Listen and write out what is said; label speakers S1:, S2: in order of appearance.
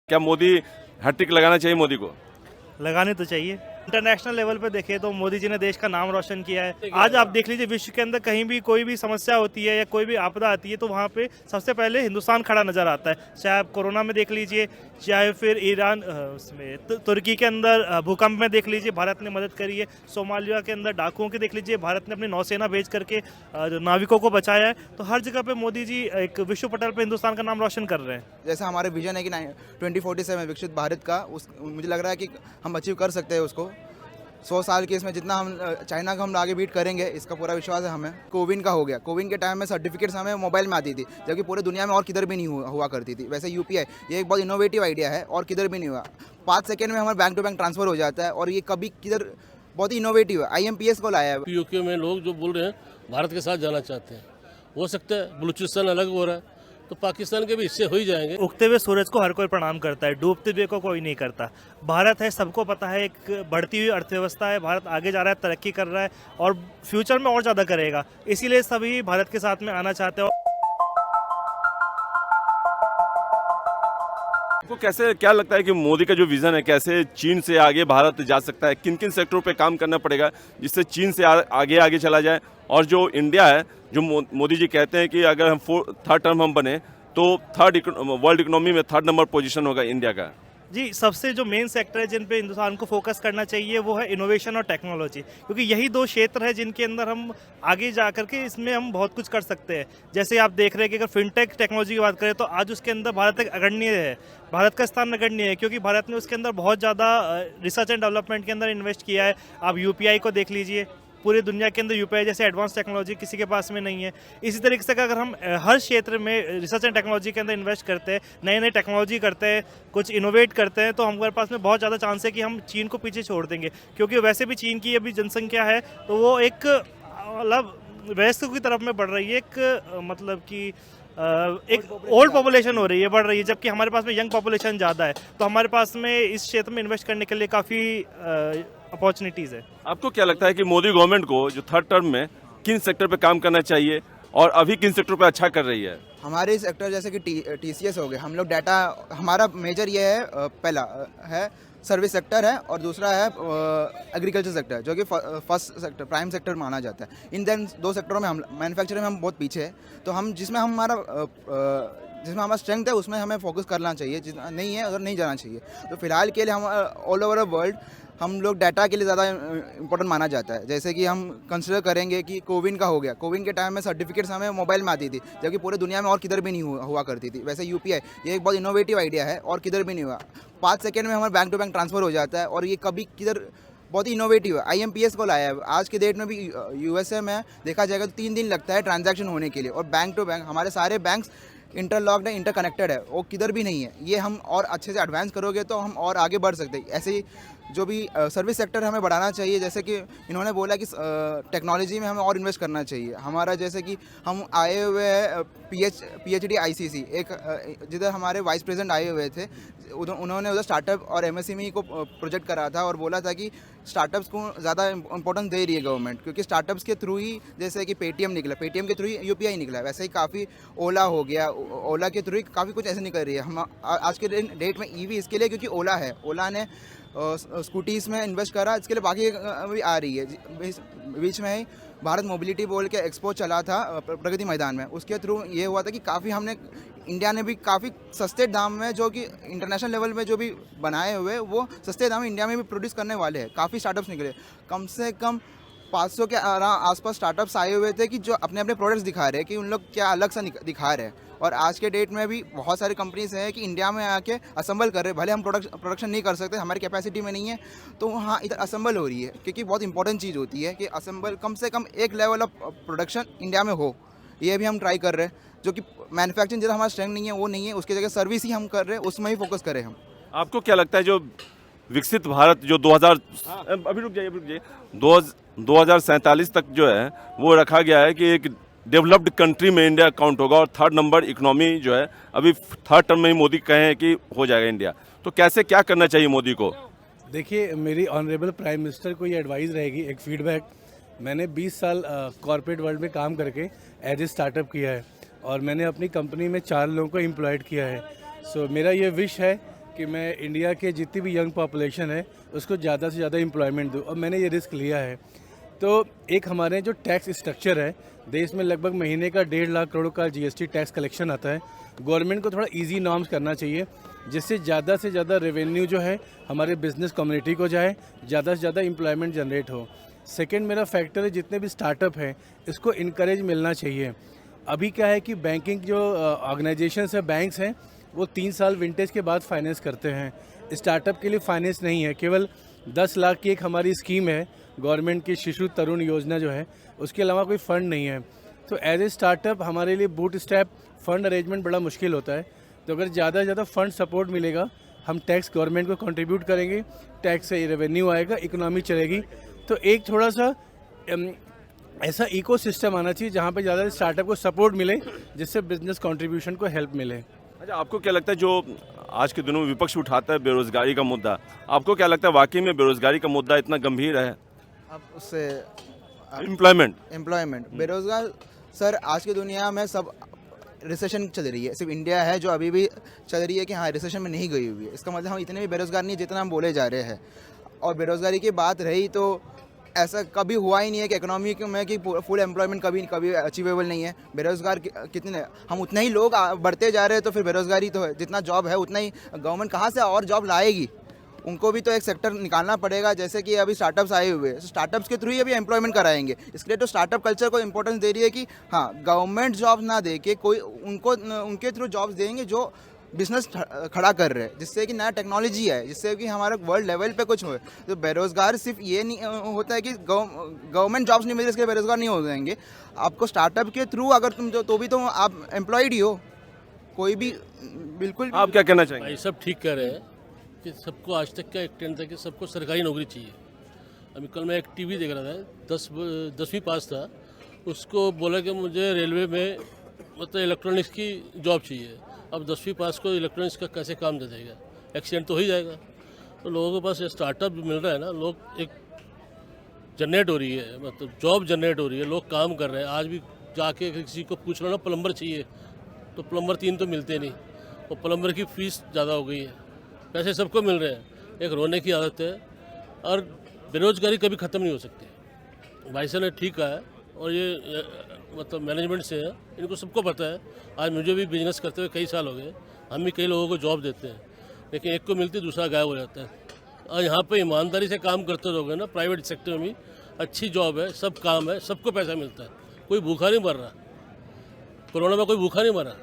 S1: क्या मोदी हैट्रिक लगाना चाहिए मोदी को?
S2: लगाने तो चाहिए। इंटरनेशनल लेवल पे देखें तो मोदी जी ने देश का नाम रोशन किया है। आज आप देख लीजिए, विश्व के अंदर कहीं भी कोई भी समस्या होती है या कोई भी आपदा आती है तो वहाँ पे सबसे पहले हिंदुस्तान खड़ा नजर आता है। चाहे आप कोरोना में देख लीजिए, चाहे फिर ईरान उसमें तुर्की के अंदर भूकंप में देख लीजिए, भारत ने मदद करी है। सोमालिया के अंदर डाकुओं की देख लीजिए, भारत ने अपनी नौसेना भेज करके जो नाविकों को बचाया है। तो हर जगह पे मोदी जी एक विश्व पटल पे हिंदुस्तान का नाम रोशन कर रहे हैं।
S3: जैसा हमारे विजन है कि 2047 विकसित भारत का, उस मुझे लग रहा है कि हम अचीव कर सकते हैं उसको। 100 साल के इसमें जितना हम चाइना को हम आगे बीट करेंगे, इसका पूरा विश्वास है हमें। कोविन का हो गया, कोविन के टाइम में सर्टिफिकेट्स हमें मोबाइल में आती थी, जबकि पूरे दुनिया में और किधर भी नहीं हुआ करती थी। वैसे यूपीआई ये एक बहुत इनोवेटिव आइडिया है और किधर भी नहीं हुआ। 5 सेकंड में हमारा बैंक टू बैंक ट्रांसफर हो जाता है और ये कभी किधर बहुत ही इनोवेटिव है। IMPS को लाया है।
S4: पीओके में लोग जो बोल रहे हैं भारत के साथ जाना चाहते हैं, हो सकता है बलूचिस्तान अलग हो रहा है तो पाकिस्तान के भी हिस्से हो ही जाएंगे।
S2: उगते हुए सूरज को हर कोई प्रणाम करता है, डूबते हुए को कोई नहीं करता। भारत है, सबको पता है, एक बढ़ती हुई अर्थव्यवस्था है, भारत आगे जा रहा है, तरक्की कर रहा है और फ्यूचर में और ज़्यादा करेगा। इसीलिए सभी भारत के साथ में आना चाहते हैं।
S1: आपको कैसे क्या लगता है कि मोदी का जो विजन है, कैसे चीन से आगे भारत जा सकता है? किन किन सेक्टरों पे काम करना पड़ेगा जिससे चीन से आगे आगे चला जाए? और जो इंडिया है, जो मोदी जी कहते हैं कि अगर हम थर्ड टर्म हम बने तो वर्ल्ड इकोनॉमी में 3rd नंबर पोजीशन होगा इंडिया का।
S2: जी, सबसे जो मेन सेक्टर है जिन पे हिंदुस्तान को फोकस करना चाहिए वो है इनोवेशन और टेक्नोलॉजी, क्योंकि यही दो क्षेत्र है जिनके अंदर हम आगे जा करके इसमें हम बहुत कुछ कर सकते हैं। जैसे आप देख रहे हैं कि अगर फिनटेक टेक्नोलॉजी की बात करें तो आज उसके अंदर भारत एक अग्रणी है, भारत का स्थान अग्रणी है, क्योंकि भारत ने उसके अंदर बहुत ज़्यादा रिसर्च एंड डेवलपमेंट के अंदर इन्वेस्ट किया है। आप UPI को देख लीजिए, पूरी दुनिया के अंदर UPI जैसे एडवांस टेक्नोलॉजी किसी के पास में नहीं है। इसी तरीके से अगर हम हर क्षेत्र में रिसर्च एंड टेक्नोलॉजी के अंदर इन्वेस्ट करते हैं, नई नई टेक्नोलॉजी करते हैं, कुछ इनोवेट करते हैं, तो हमारे पास में बहुत ज़्यादा चांस है कि हम चीन को पीछे छोड़ देंगे। क्योंकि वैसे भी चीन की अभी जनसंख्या है तो वो एक मतलब वयस्क की तरफ में बढ़ रही है, एक मतलब कि एक ओल्ड पॉपुलेशन हो रही है, बढ़ रही है, जबकि हमारे पास में यंग पॉपुलेशन ज़्यादा है। तो हमारे पास में इस क्षेत्र में इन्वेस्ट करने के लिए काफ़ी अपॉर्चुनिटीज़ है।
S1: आपको क्या लगता है कि मोदी गवर्नमेंट को जो 3rd टर्म में किन सेक्टर पे काम करना चाहिए और अभी किन सेक्टर पे अच्छा कर रही है?
S3: हमारे सेक्टर जैसे कि TCS हो गए, हम लोग डाटा, हमारा मेजर ये है, पहला है सर्विस सेक्टर है और दूसरा है एग्रीकल्चर सेक्टर, जो कि फर्स्ट सेक्टर प्राइम सेक्टर माना जाता है। इन दो सेक्टरों में हम मैन्युफैक्चरिंग में हम बहुत पीछे हैं। तो हम जिसमें हमारा स्ट्रेंथ है उसमें हमें फोकस करना चाहिए, जितना नहीं है उधर नहीं जाना चाहिए। तो फिलहाल के लिए हम ऑल ओवर द वर्ल्ड हम लोग डाटा के लिए ज़्यादा इंपॉर्टेंट माना जाता है। जैसे कि हम कंसिडर करेंगे कि कोविन का हो गया, कोविन के टाइम में सर्टिफिकेट्स हमें मोबाइल में आती थी, जबकि पूरे दुनिया में और किधर भी नहीं हुआ करती थी। वैसे UPI ये एक बहुत इनोवेटिव आइडिया है और किधर भी नहीं हुआ। 5 सेकंड में हमारा बैंक टू बैंक ट्रांसफर हो जाता है और ये कभी किधर बहुत ही इनोवेटिव है। IMPS को लाया है। आज के डेट में भी USA में देखा जाएगा तो 3 दिन लगता है ट्रांजैक्शन होने के लिए, और बैंक टू बैंक हमारे सारे बैंक्स इंटरलॉक्ड है, इंटरकनेक्टेड है, वो किधर भी नहीं है। ये हम और अच्छे से एडवांस करोगे तो हम और आगे बढ़ सकते हैं। ऐसे ही जो भी सर्विस सेक्टर हमें बढ़ाना चाहिए, जैसे कि इन्होंने बोला कि टेक्नोलॉजी में हमें और इन्वेस्ट करना चाहिए। हमारा जैसे कि हम आए हुए हैं PhD ICC, एक जिधर हमारे वाइस प्रेसिडेंट आए हुए थे, उन्होंने उधर स्टार्टअप और MSME को प्रोजेक्ट करा था और बोला था कि स्टार्टअप्स को ज़्यादा इंपॉर्टेंस दे रही है गवर्नमेंट, क्योंकि स्टार्टअप्स के थ्रू ही, जैसे कि पेटीएम निकला, पेटीएम के थ्रू ही UPI निकला, वैसे ही काफ़ी ओला हो गया, ओला के थ्रू ही काफ़ी कुछ ऐसे निकल रही है। हम आज के डेट में EV इसके लिए, क्योंकि ओला है, ओला ने स्कूटीज़ में इन्वेस्ट करा, इसके लिए बाकी भी आ रही है। बीच में ही भारत मोबिलिटी बोल के एक्सपो चला था प्रगति मैदान में, उसके थ्रू ये हुआ था कि काफ़ी इंडिया ने भी काफ़ी सस्ते दाम में, जो कि इंटरनेशनल लेवल में जो भी बनाए हुए वो सस्ते दाम में इंडिया में भी प्रोड्यूस करने वाले हैं। काफ़ी स्टार्टअप्स निकले, कम से कम 500 के आसपास स्टार्टअप्स आए हुए थे कि जो अपने अपने प्रोडक्ट्स दिखा रहे हैं कि उन लोग क्या अलग सा दिखा रहे हैं। और आज के डेट में भी बहुत सारी कंपनीज हैं कि इंडिया में आके असेंबल कर रहे हैं। भले हम प्रोडक्शन नहीं कर सकते, हमारी कैपेसिटी में नहीं है, तो हाँ इधर असेंबल हो रही है, क्योंकि बहुत इंपॉर्टेंट चीज़ होती है कि असेंबल कम से कम एक लेवल ऑफ प्रोडक्शन इंडिया में हो। ये भी हम ट्राई कर रहे हैं, जो कि मैन्युफैक्चरिंग जिधर हमारा स्ट्रेंथ नहीं है वो नहीं है, उसकी जगह सर्विस ही हम कर रहे हैं, उसमें ही फोकस करें हम।
S1: आपको क्या लगता है जो विकसित भारत जो 2047 तक जो है वो रखा गया है कि एक डेवलप्ड कंट्री में इंडिया काउंट होगा और 3rd नंबर इकोनॉमी जो है अभी 3rd टर्म में ही मोदी कहे हैं कि हो जाएगा इंडिया, तो कैसे क्या करना चाहिए मोदी को?
S5: देखिए, मेरी ऑनरेबल प्राइम मिनिस्टर को ये एडवाइस रहेगी, एक फीडबैक। मैंने 20 साल कॉर्पोरेट वर्ल्ड में काम करके एज ए स्टार्टअप किया है और मैंने अपनी कंपनी में 4 लोगों को एम्प्लॉयड किया है। सो मेरा ये विश है कि मैं इंडिया के जितनी भी यंग पॉपुलेशन है उसको ज़्यादा से ज़्यादा एम्प्लॉयमेंट दूँ, और मैंने ये रिस्क लिया है। तो एक हमारे जो टैक्स स्ट्रक्चर है, देश में लगभग महीने का 1.5 लाख करोड़ का जीएसटी टैक्स कलेक्शन आता है। गवर्नमेंट को थोड़ा इजी नॉर्म्स करना चाहिए, जिससे ज़्यादा से ज़्यादा रेवेन्यू जो है हमारे बिजनेस कम्युनिटी को जाए, ज़्यादा से ज़्यादा एम्प्लॉयमेंट जनरेट हो। सेकेंड मेरा फैक्टर है, जितने भी स्टार्टअप हैं इसको इनकरेज मिलना चाहिए। अभी क्या है कि बैंकिंग जो ऑर्गेनाइजेशंस है, बैंक्स हैं, वो 3 साल विंटेज के बाद फाइनेंस करते हैं। स्टार्टअप के लिए फाइनेंस नहीं है, केवल 10 लाख की एक हमारी स्कीम है गवर्नमेंट की, शिशु तरुण योजना जो है, उसके अलावा कोई फ़ंड नहीं है। तो एज ए स्टार्टअप हमारे लिए बूट स्टेप फंड अरेंजमेंट बड़ा मुश्किल होता है। तो अगर ज़्यादा से ज़्यादा फंड सपोर्ट मिलेगा, हम टैक्स गवर्नमेंट को कंट्रीब्यूट करेंगे, टैक्स से रेवेन्यू आएगा, इकोनॉमी चलेगी। तो एक थोड़ा सा ऐसा इकोसिस्टम आना चाहिए जहाँ पे ज़्यादा स्टार्टअप को सपोर्ट मिले, जिससे बिजनेस कंट्रीब्यूशन को हेल्प मिले।
S1: अच्छा, आपको क्या लगता है जो आज के दिनों में विपक्ष उठाता है बेरोजगारी का मुद्दा, आपको क्या लगता है वाकई में बेरोजगारी का मुद्दा इतना गंभीर है?
S3: अब उससे
S1: एम्प्लॉयमेंट
S3: बेरोजगार सर, आज की दुनिया में सब रिसेशन चल रही है। सिर्फ इंडिया है जो अभी भी चल रही है कि हाँ रिसेशन में नहीं गई हुई है। इसका मतलब हम इतने भी बेरोजगार नहीं जितना हम बोले जा रहे हैं। और बेरोजगारी की बात रही तो ऐसा कभी हुआ ही नहीं है कि इकोनॉमी में कि फुल एम्प्लॉयमेंट कभी अचीवेबल नहीं है। बेरोजगार कितने, हम उतना ही लोग बढ़ते जा रहे हैं, तो फिर बेरोजगारी तो है। जितना जॉब है उतना ही गवर्नमेंट कहाँ से और जॉब लाएगी? उनको भी तो एक सेक्टर निकालना पड़ेगा। जैसे कि अभी स्टार्टअप्स आए हुए हैं, स्टार्टअप्स के थ्रू ही अभी एम्प्लॉयमेंट कराएंगे। इसलिए तो स्टार्टअप कल्चर को इंपॉर्टेंस दे रही है कि हाँ गवर्नमेंट जॉब ना दे के कोई उनके थ्रू जॉब्स देंगे जो बिजनेस खड़ा कर रहे हैं, जिससे कि नया टेक्नोलॉजी है, जिससे कि हमारे वर्ल्ड लेवल पे कुछ हो। तो बेरोजगार सिर्फ ये नहीं होता है कि गवर्नमेंट जॉब्स नहीं मिल रही इसके बेरोजगार नहीं हो जाएंगे। आपको स्टार्टअप के थ्रू अगर तुम तो भी तो आप एम्प्लॉयड ही हो, कोई भी। बिल्कुल
S1: आप क्या कहना चाहेंगे?
S4: भाई सब ठीक कह रहे हैं कि सबको आज तक का एक ट्रेंड था कि सबको सरकारी नौकरी चाहिए। अभी कल मैं एक टीवी देख रहा था, 10वीं पास था, उसको बोला कि मुझे रेलवे में मतलब इलेक्ट्रॉनिक्स की जॉब चाहिए। अब 10वीं पास को इलेक्ट्रॉनिक्स का कैसे काम दे देगा? एक्सीडेंट तो हो ही जाएगा। तो लोगों के पास स्टार्टअप मिल रहा है ना, लोग एक जनरेट हो रही है, मतलब जॉब जनरेट हो रही है, लोग काम कर रहे हैं। आज भी जाके किसी को पूछ लो ना प्लम्बर चाहिए, तो प्लम्बर 3 तो मिलते नहीं, और प्लम्बर की फीस ज़्यादा हो गई है। पैसे सबको मिल रहे हैं, एक रोने की आदत है। और बेरोजगारी कभी ख़त्म नहीं हो सकती। भाई साहब ने ठीक कहा है, और ये मतलब मैनेजमेंट से है, इनको सबको पता है। आज मुझे भी बिजनेस करते हुए कई साल हो गए, हम भी कई लोगों को जॉब देते हैं, लेकिन एक को मिलती दूसरा गायब हो जाता है। और यहाँ पे ईमानदारी से काम करते लोग हैं ना, प्राइवेट सेक्टर में अच्छी जॉब है, सब काम है, सबको पैसा मिलता है, कोई भूखा नहीं मर रहा। कोरोना में कोई भूखा नहीं मरा।